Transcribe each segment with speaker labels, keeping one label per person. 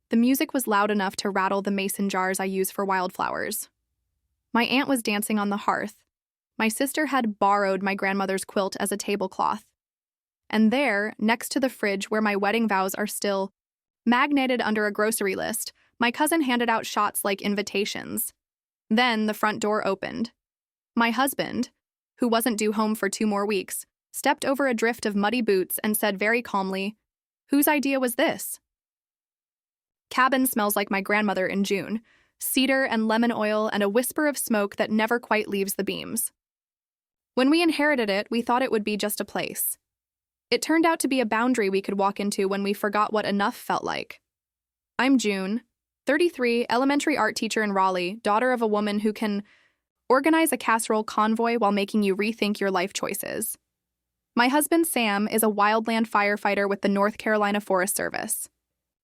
Speaker 1: The music was loud enough to rattle the mason jars I use for wildflowers. My aunt was dancing on the hearth. My sister had borrowed my grandmother's quilt as a tablecloth. And there, next to the fridge where my wedding vows are still magneted under a grocery list, my cousin handed out shots like invitations. Then the front door opened. My husband, who wasn't due home for 2 more weeks, stepped over a drift of muddy boots and said very calmly, "Whose idea was this?" Cabin smells like my grandmother in June, cedar and lemon oil and a whisper of smoke that never quite leaves the beams. When we inherited it, we thought it would be just a place. It turned out to be a boundary we could walk into when we forgot what enough felt like. I'm June, 33, elementary art teacher in Raleigh, daughter of a woman who can organize a casserole convoy while making you rethink your life choices. My husband, Sam, is a Wildland firefighter with the North Carolina Forest Service.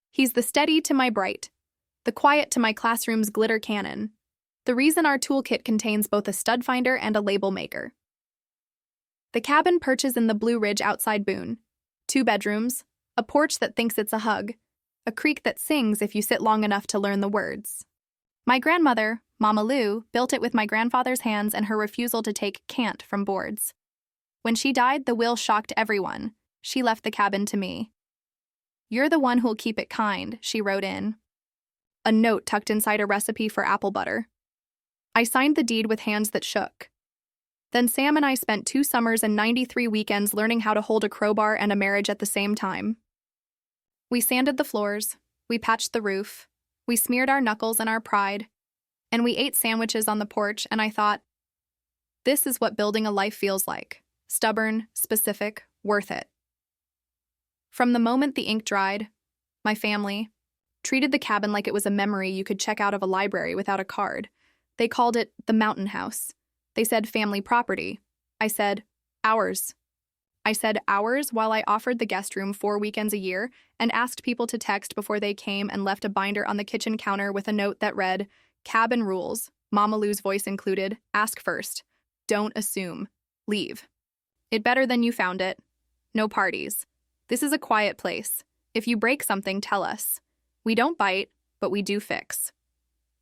Speaker 1: He's the steady to my bright, the quiet to my classroom's glitter cannon, the reason our toolkit contains both a stud finder and a label maker. The cabin perches in the Blue Ridge outside Boone. 2 bedrooms, a porch that thinks it's a hug, a creek that sings if you sit long enough to learn the words. My grandmother, Mama Lou, built it with my grandfather's hands and her refusal to take cant from boards. When she died, the will shocked everyone. She left the cabin to me. "You're the one who'll keep it kind," she wrote in. A note tucked inside a recipe for apple butter. I signed the deed with hands that shook. Then Sam and I spent 2 summers and 93 weekends learning how to hold a crowbar and a marriage at the same time. We sanded the floors, we patched the roof, we smeared our knuckles and our pride, and we ate sandwiches on the porch, and I thought, this is what building a life feels like. Stubborn, specific, worth it. From the moment the ink dried, my family treated the cabin like it was a memory you could check out of a library without a card. They called it the Mountain House. They said family property. I said, ours. I said ours while I offered the guest room 4 weekends a year and asked people to text before they came and left a binder on the kitchen counter with a note that read, "Cabin rules, Mama Lou's voice included, ask first. Don't assume. Leave. It better than you found it. No parties. This is a quiet place. If you break something, tell us. We don't bite, but we do fix."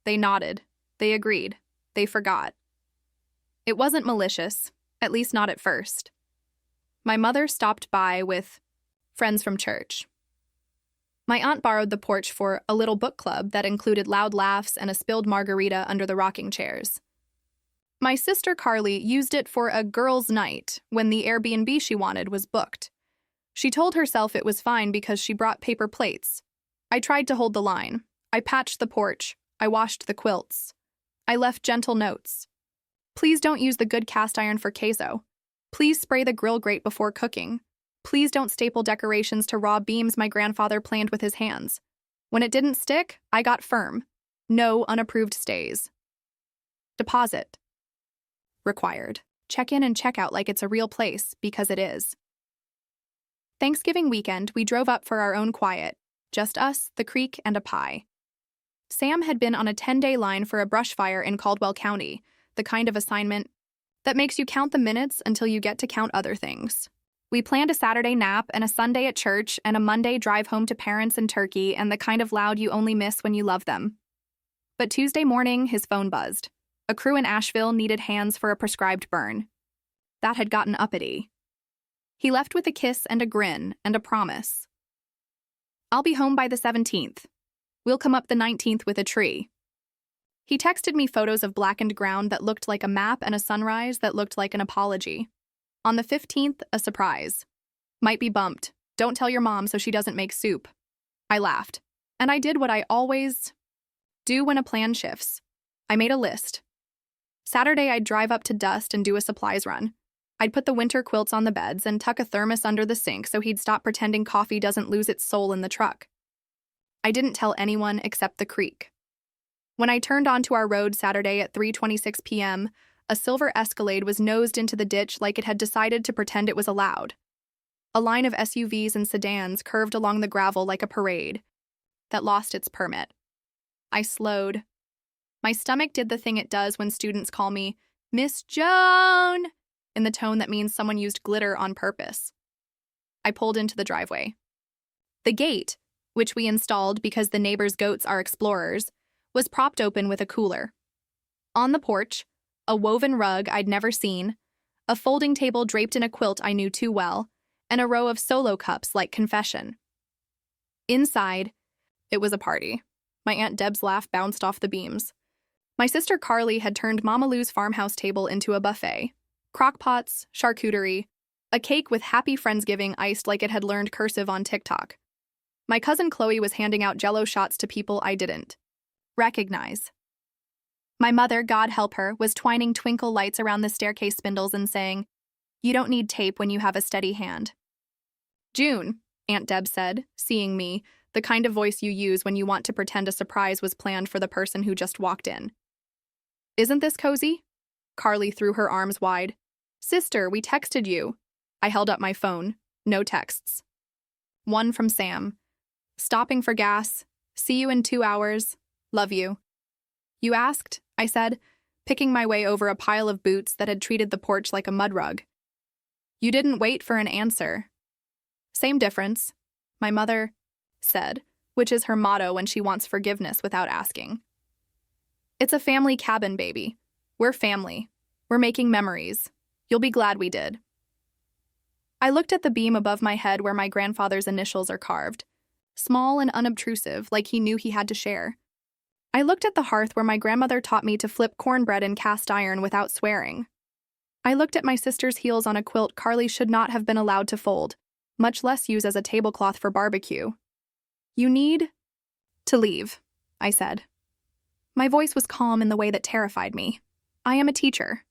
Speaker 1: They nodded. They agreed. They forgot. It wasn't malicious, at least not at first. My mother stopped by with friends from church. My aunt borrowed the porch for a little book club that included loud laughs and a spilled margarita under the rocking chairs. My sister Carly used it for a girls' night when the Airbnb she wanted was booked. She told herself it was fine because she brought paper plates. I tried to hold the line. I patched the porch. I washed the quilts. I left gentle notes. Please don't use the good cast iron for queso. Please spray the grill grate before cooking. Please don't staple decorations to raw beams my grandfather planed with his hands. When it didn't stick, I got firm. No unapproved stays. Deposit. Required. Check in and check out like it's a real place, because it is. Thanksgiving weekend, we drove up for our own quiet. Just us, the creek, and a pie. Sam had been on a 10-day line for a brush fire in Caldwell County, the kind of assignment that makes you count the minutes until you get to count other things. We planned a Saturday nap and a Sunday at church and a Monday drive home to parents and turkey and the kind of loud you only miss when you love them. But Tuesday morning, his phone buzzed. A crew in Asheville needed hands for a prescribed burn. That had gotten uppity. He left with a kiss and a grin and a promise. "I'll be home by the 17th. We'll come up the 19th with a tree." He texted me photos of blackened ground that looked like a map and a sunrise that looked like an apology. On the 15th, a surprise. "Might be bumped. Don't tell your mom so she doesn't make soup." I laughed, and I did what I always do when a plan shifts. I made a list. Saturday, I'd drive up to Dust and do a supplies run. I'd put the winter quilts on the beds and tuck a thermos under the sink so he'd stop pretending coffee doesn't lose its soul in the truck. I didn't tell anyone except the creek. When I turned onto our road Saturday at 3:26 p.m., a silver Escalade was nosed into the ditch like it had decided to pretend it was allowed. A line of SUVs and sedans curved along the gravel like a parade that lost its permit. I slowed. My stomach did the thing it does when students call me Miss Joan in the tone that means someone used glitter on purpose. I pulled into the driveway. The gate, which we installed because the neighbor's goats are explorers, was propped open with a cooler. On the porch, a woven rug I'd never seen, a folding table draped in a quilt I knew too well, and a row of solo cups like confession. Inside, it was a party. My Aunt Deb's laugh bounced off the beams. My sister Carly had turned Mama Lou's farmhouse table into a buffet. Crockpots, charcuterie, a cake with Happy Friendsgiving iced like it had learned cursive on TikTok. My cousin Chloe was handing out Jell-O shots to people I didn't recognize. My mother, God help her, was twining twinkle lights around the staircase spindles and saying, "You don't need tape when you have a steady hand." "June," Aunt Deb said, seeing me, the kind of voice you use when you want to pretend a surprise was planned for the person who just walked in. "Isn't this cozy?" Carly threw her arms wide. "Sister, we texted you." I held up my phone. No texts. One from Sam. "Stopping for gas. See you in 2 hours. Love you." "You asked?" I said, picking my way over a pile of boots that had treated the porch like a mud rug. "You didn't wait for an answer." "Same difference," my mother said, which is her motto when she wants forgiveness without asking. "It's a family cabin, baby. We're family. We're making memories. You'll be glad we did." I looked at the beam above my head where my grandfather's initials are carved, small and unobtrusive, like he knew he had to share. I looked at the hearth where my grandmother taught me to flip cornbread in cast iron without swearing. I looked at my sister's heels on a quilt Carly should not have been allowed to fold, much less use as a tablecloth for barbecue. "You need to leave," I said. My voice was calm in the way that terrified me. I am a teacher.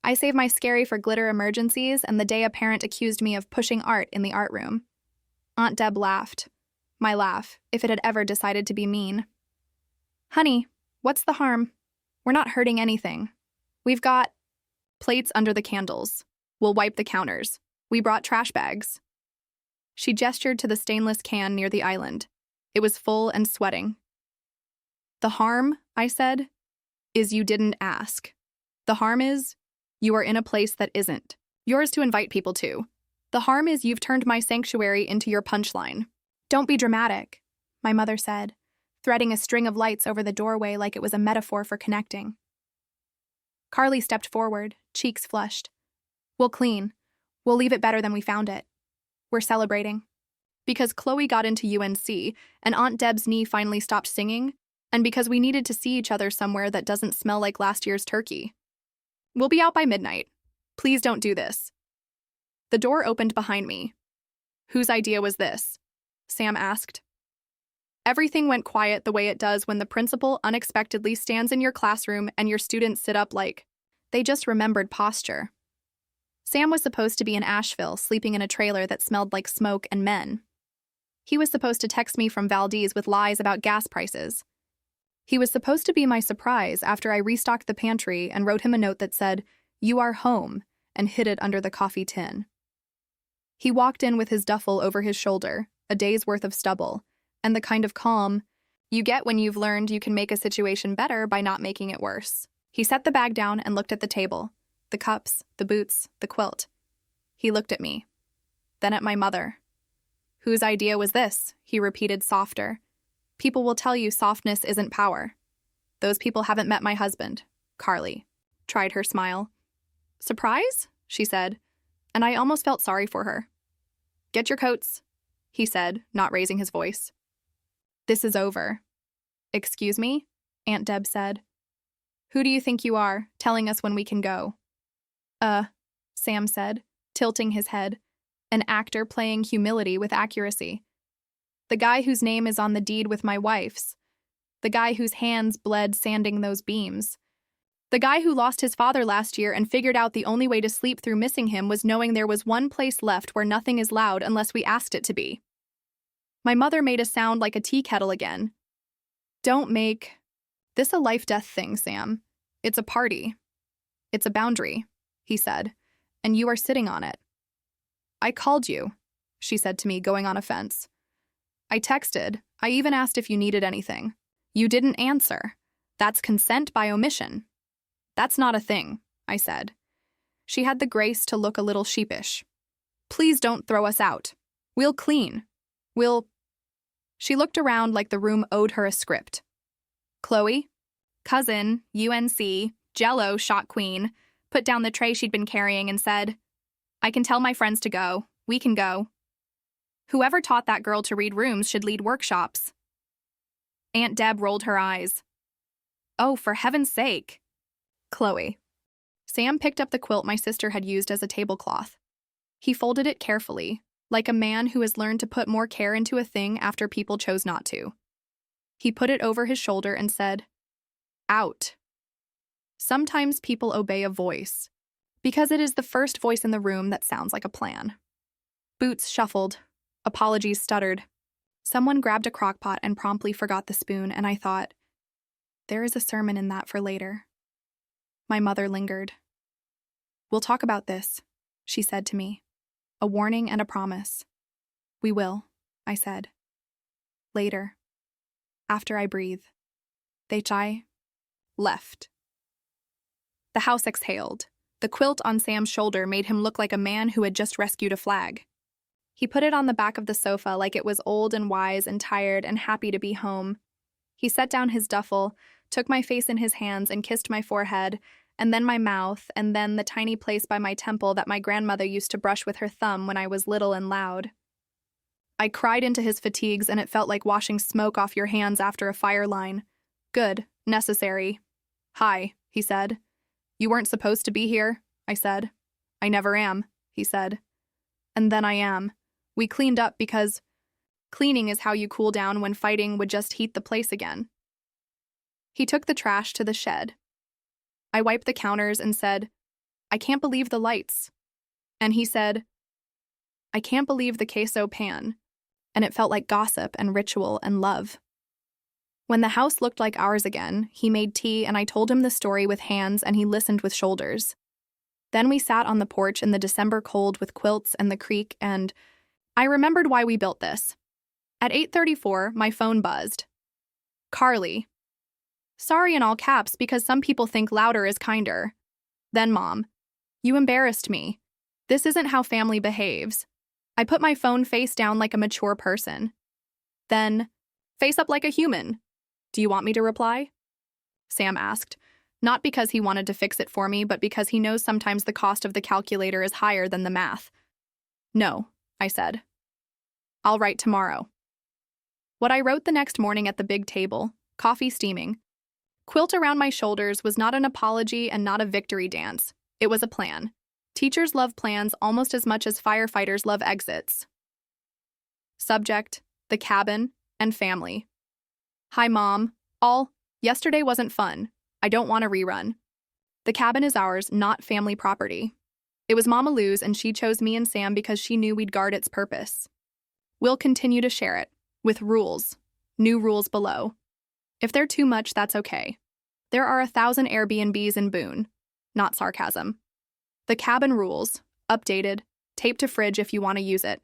Speaker 1: I save my scary for glitter emergencies and the day a parent accused me of pushing art in the art room. Aunt Deb laughed. My laugh, if it had ever decided to be mean. "Honey, what's the harm? We're not hurting anything. We've got plates under the candles. We'll wipe the counters. We brought trash bags." She gestured to the stainless can near the island. It was full and sweating. "The harm," I said, "is you didn't ask. The harm is you are in a place that isn't yours to invite people to. The harm is you've turned my sanctuary into your punchline." "Don't be dramatic," my mother said, threading a string of lights over the doorway like it was a metaphor for connecting. Carly stepped forward, cheeks flushed. "We'll clean. We'll leave it better than we found it. We're celebrating." Because Chloe got into UNC, and Aunt Deb's knee finally stopped singing, and because we needed to see each other somewhere that doesn't smell like last year's turkey. "We'll be out by midnight. Please don't do this." The door opened behind me. "Whose idea was this?" Sam asked. Everything went quiet the way it does when the principal unexpectedly stands in your classroom and your students sit up like they just remembered posture. Sam was supposed to be in Asheville, sleeping in a trailer that smelled like smoke and men. He was supposed to text me from Valdez with lies about gas prices. He was supposed to be my surprise after I restocked the pantry and wrote him a note that said, "You are home," and hid it under the coffee tin. He walked in with his duffel over his shoulder, a day's worth of stubble, and the kind of calm you get when you've learned you can make a situation better by not making it worse. He set the bag down and looked at the table, the cups, the boots, the quilt. He looked at me, then at my mother. "Whose idea was this?" he repeated softer. "People will tell you softness isn't power. Those people haven't met my husband." Carly tried her smile. "Surprise?" she said, and I almost felt sorry for her. "Get your coats," he said, not raising his voice. "This is over." "Excuse me?" Aunt Deb said. "Who do you think you are, telling us when we can go?" Sam said, tilting his head, an actor playing humility with accuracy. "The guy whose name is on the deed with my wife's. The guy whose hands bled sanding those beams. The guy who lost his father last year and figured out the only way to sleep through missing him was knowing there was one place left where nothing is loud unless we asked it to be." My mother made a sound like a tea kettle again. "Don't make this a life-death thing, Sam. It's a party. It's a boundary," he said, "and you are sitting on it." "I called you," she said to me, going on offense. "I texted. I even asked if you needed anything. You didn't answer. That's consent by omission." "That's not a thing," I said. She had the grace to look a little sheepish. "Please don't throw us out. We'll clean. We'll..." She looked around like the room owed her a script. Chloe, cousin, UNC, Jello, shot queen, put down the tray she'd been carrying and said, "I can tell my friends to go. We can go." Whoever taught that girl to read rooms should lead workshops. Aunt Deb rolled her eyes. "Oh, for heaven's sake." Chloe. Sam picked up the quilt my sister had used as a tablecloth. He folded it carefully, like a man who has learned to put more care into a thing after people chose not to. He put it over his shoulder and said, "Out." Sometimes people obey a voice, because it is the first voice in the room that sounds like a plan. Boots shuffled. Apologies stuttered. Someone grabbed a crockpot and promptly forgot the spoon, and I thought, there is a sermon in that for later. My mother lingered. "We'll talk about this," she said to me. A warning and a promise. "We will," I said. "Later. After I breathe." I left. The house exhaled. The quilt on Sam's shoulder made him look like a man who had just rescued a flag. He put it on the back of the sofa like it was old and wise and tired and happy to be home. He set down his duffel, took my face in his hands and kissed my forehead, and then my mouth, and then the tiny place by my temple that my grandmother used to brush with her thumb when I was little and loud. I cried into his fatigues, and it felt like washing smoke off your hands after a fire line. "Good, necessary." "Hi," he said. "You weren't supposed to be here," I said. "I never am," he said. "And then I am. We cleaned up because cleaning is how you cool down when fighting would just heat the place again." He took the trash to the shed. I wiped the counters and said, "I can't believe the lights." And he said, "I can't believe the queso pan." And it felt like gossip and ritual and love. When the house looked like ours again, he made tea and I told him the story with hands and he listened with shoulders. Then we sat on the porch in the December cold with quilts and the creek, and I remembered why we built this. At 8:34, my phone buzzed. "Carly." Sorry in all caps because some people think louder is kinder. Then Mom. "You embarrassed me. This isn't how family behaves." I put my phone face down like a mature person. Then, "Face up like a human. Do you want me to reply?" Sam asked, not because he wanted to fix it for me, but because he knows sometimes the cost of the calculator is higher than the math. "No," I said. "I'll write tomorrow." What I wrote the next morning at the big table, coffee steaming, quilt around my shoulders, was not an apology and not a victory dance. It was a plan. Teachers love plans almost as much as firefighters love exits. Subject, the cabin, and family. "Hi, Mom. Yesterday wasn't fun. I don't want a rerun. The cabin is ours, not family property. It was Mama Lou's and she chose me and Sam because she knew we'd guard its purpose. We'll continue to share it, with rules. New rules below. If they're too much, that's okay. There are 1,000 Airbnbs in Boone. Not sarcasm. The cabin rules, updated, taped to fridge if you want to use it.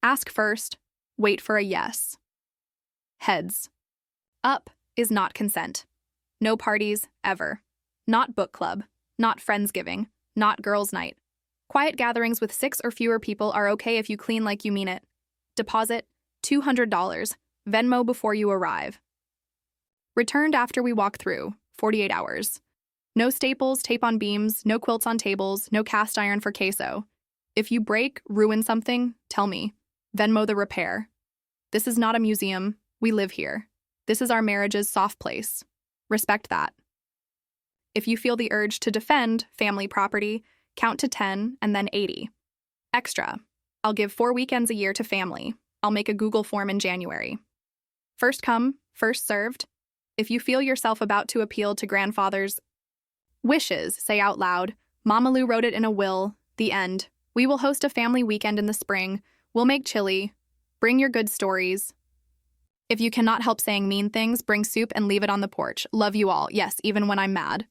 Speaker 1: Ask first, wait for a yes. Heads. Up is not consent. No parties, ever. Not book club, not Friendsgiving, not girls' night. Quiet gatherings with 6 or fewer people are okay if you clean like you mean it. Deposit, $200, Venmo before you arrive. Returned after we walk through, 48 hours. No staples, tape on beams, no quilts on tables, no cast iron for queso. If you break, ruin something, tell me. Venmo the repair. This is not a museum. We live here. This is our marriage's soft place. Respect that. If you feel the urge to defend family property, count to 10 and then 80. Extra. I'll give 4 weekends a year to family. I'll make a Google form in January. First come, first served. If you feel yourself about to appeal to grandfather's wishes, say out loud, "Mama Lou wrote it in a will, the end. We will host a family weekend in the spring. We'll make chili. Bring your good stories. If you cannot help saying mean things, bring soup and leave it on the porch. Love you all. Yes, even when I'm mad."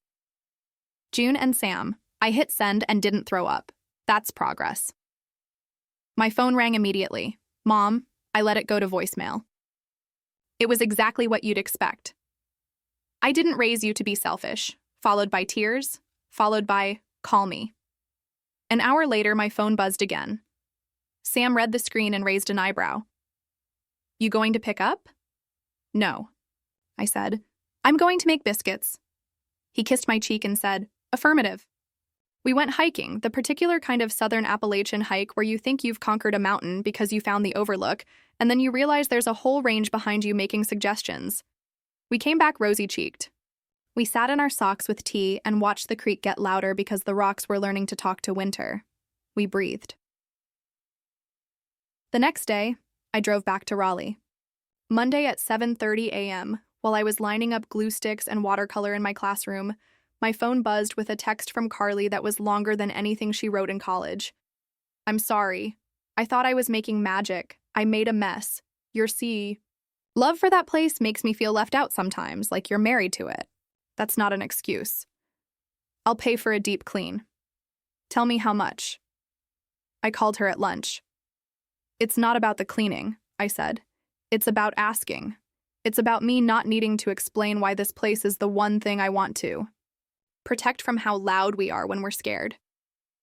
Speaker 1: June and Sam. I hit send and didn't throw up. That's progress. My phone rang immediately. "Mom," I let it go to voicemail. It was exactly what you'd expect. "I didn't raise you to be selfish," followed by tears, followed by, "Call me." An hour later, my phone buzzed again. Sam read the screen and raised an eyebrow. You going to pick up? No, I said. I'm going to make biscuits. He kissed my cheek and said, affirmative. We went hiking, the particular kind of southern Appalachian hike where you think you've conquered a mountain because you found the overlook, and then you realize there's a whole range behind you making suggestions. We came back rosy-cheeked. We sat in our socks with tea and watched the creek get louder because the rocks were learning to talk to winter. We breathed. The next day, I drove back to Raleigh. Monday at 7:30 a.m., while I was lining up glue sticks and watercolor in my classroom, my phone buzzed with a text from Carly that was longer than anything she wrote in college. I'm sorry. I thought I was making magic. I made a mess. Love for that place makes me feel left out sometimes, like you're married to it. That's not an excuse. I'll pay for a deep clean. Tell me how much. I called her at lunch. It's not about the cleaning, I said. It's about asking. It's about me not needing to explain why this place is the one thing I want to. Protect from how loud we are when we're scared.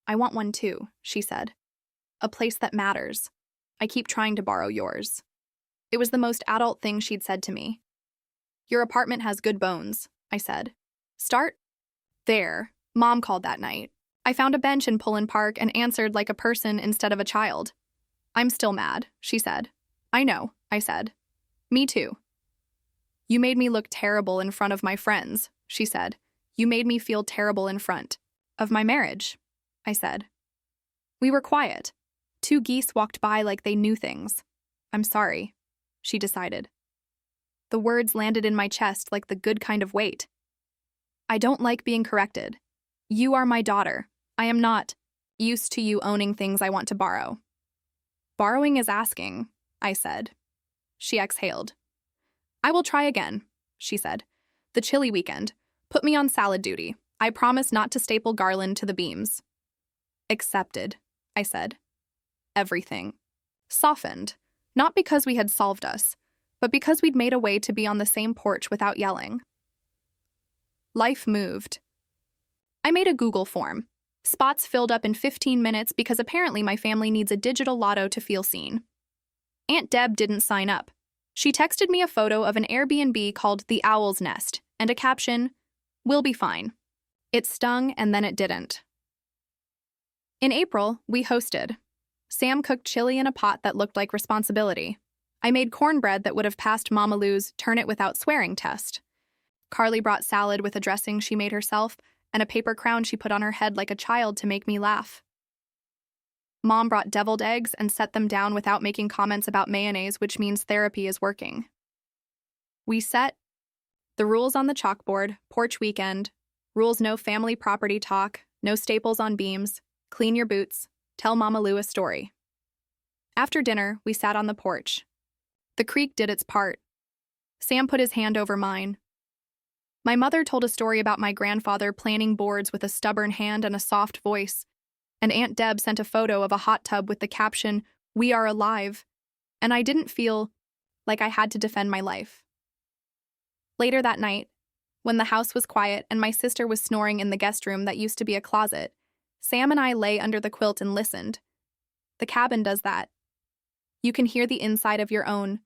Speaker 1: I want one too, she said. A place that matters. I keep trying to borrow yours. It was the most adult thing she'd said to me. Your apartment has good bones, I said. Start there, Mom called that night. I found a bench in Pullen Park and answered like a person instead of a child. I'm still mad, she said. I know, I said. Me too. You made me look terrible in front of my friends, she said. You made me feel terrible in front of my marriage, I said. We were quiet. 2 geese walked by like they knew things. I'm sorry, she decided. The words landed in my chest like the good kind of weight. I don't like being corrected. You are my daughter. I am not used to you owning things I want to borrow. Borrowing is asking, I said. She exhaled. I will try again, she said. The chilly weekend. Put me on salad duty. I promise not to staple garland to the beams. Accepted, I said. Everything softened, not because we had solved us, but because we'd made a way to be on the same porch without yelling. Life moved. I made a Google form. Spots filled up in 15 minutes because apparently my family needs a digital lotto to feel seen. Aunt Deb didn't sign up. She texted me a photo of an Airbnb called The Owl's Nest and a caption, "We'll be fine." It stung and then it didn't. In April, we hosted. Sam cooked chili in a pot that looked like responsibility. I made cornbread that would have passed Mama Lou's turn it without swearing test. Carly brought salad with a dressing she made herself and a paper crown she put on her head like a child to make me laugh. Mom brought deviled eggs and set them down without making comments about mayonnaise, which means therapy is working. We set the rules on the chalkboard, porch weekend, rules no family property talk, no staples on beams, clean your boots, tell Mama Lou a story. After dinner, we sat on the porch. The creek did its part. Sam put his hand over mine. My mother told a story about my grandfather planing boards with a stubborn hand and a soft voice, and Aunt Deb sent a photo of a hot tub with the caption, "We are alive," and I didn't feel like I had to defend my life. Later that night, when the house was quiet and my sister was snoring in the guest room that used to be a closet, Sam and I lay under the quilt and listened. The cabin does that. You can hear the inside of your own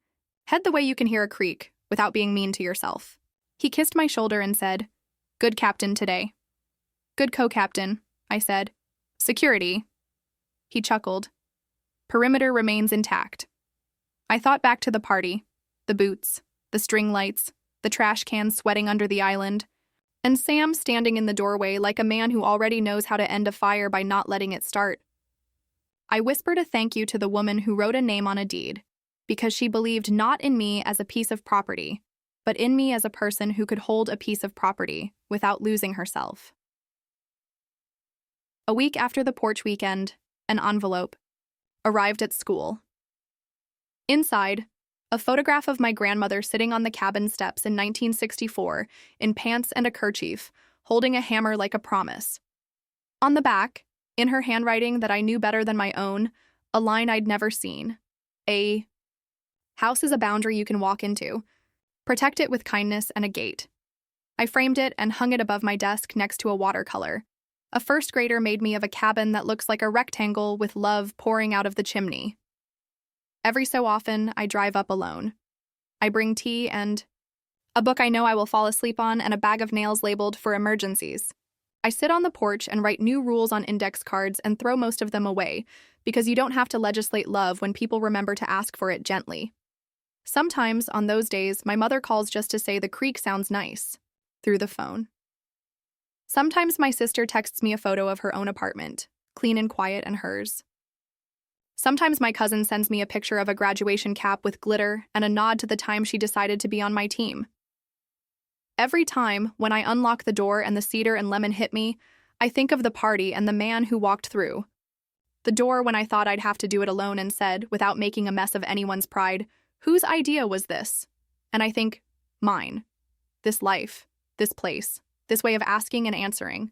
Speaker 1: head the way you can hear a creek without being mean to yourself. He kissed my shoulder and said, "Good captain today." "Good co-captain," I said. "Security." He chuckled. "Perimeter remains intact." I thought back to the party, the boots, the string lights, the trash cans sweating under the island, and Sam standing in the doorway like a man who already knows how to end a fire by not letting it start. I whispered a thank you to the woman who wrote a name on a deed, because she believed not in me as a piece of property, but in me as a person who could hold a piece of property without losing herself. A week after the porch weekend, an envelope arrived at school. Inside, a photograph of my grandmother sitting on the cabin steps in 1964 in pants and a kerchief, holding a hammer like a promise. On the back, in her handwriting that I knew better than my own, a line I'd never seen. A house is a boundary you can walk into. Protect it with kindness and a gate. I framed it and hung it above my desk next to a watercolor. A first grader made me of a cabin that looks like a rectangle with love pouring out of the chimney. Every so often, I drive up alone. I bring tea and a book I know I will fall asleep on and a bag of nails labeled for emergencies. I sit on the porch and write new rules on index cards and throw most of them away, because you don't have to legislate love when people remember to ask for it gently. Sometimes, on those days, my mother calls just to say the creek sounds nice, through the phone. Sometimes my sister texts me a photo of her own apartment, clean and quiet and hers. Sometimes my cousin sends me a picture of a graduation cap with glitter and a nod to the time she decided to be on my team. Every time, when I unlock the door and the cedar and lemon hit me, I think of the party and the man who walked through. The door when I thought I'd have to do it alone and said, without making a mess of anyone's pride, "Whose idea was this?" And I think, mine. This life, this place, this way of asking and answering.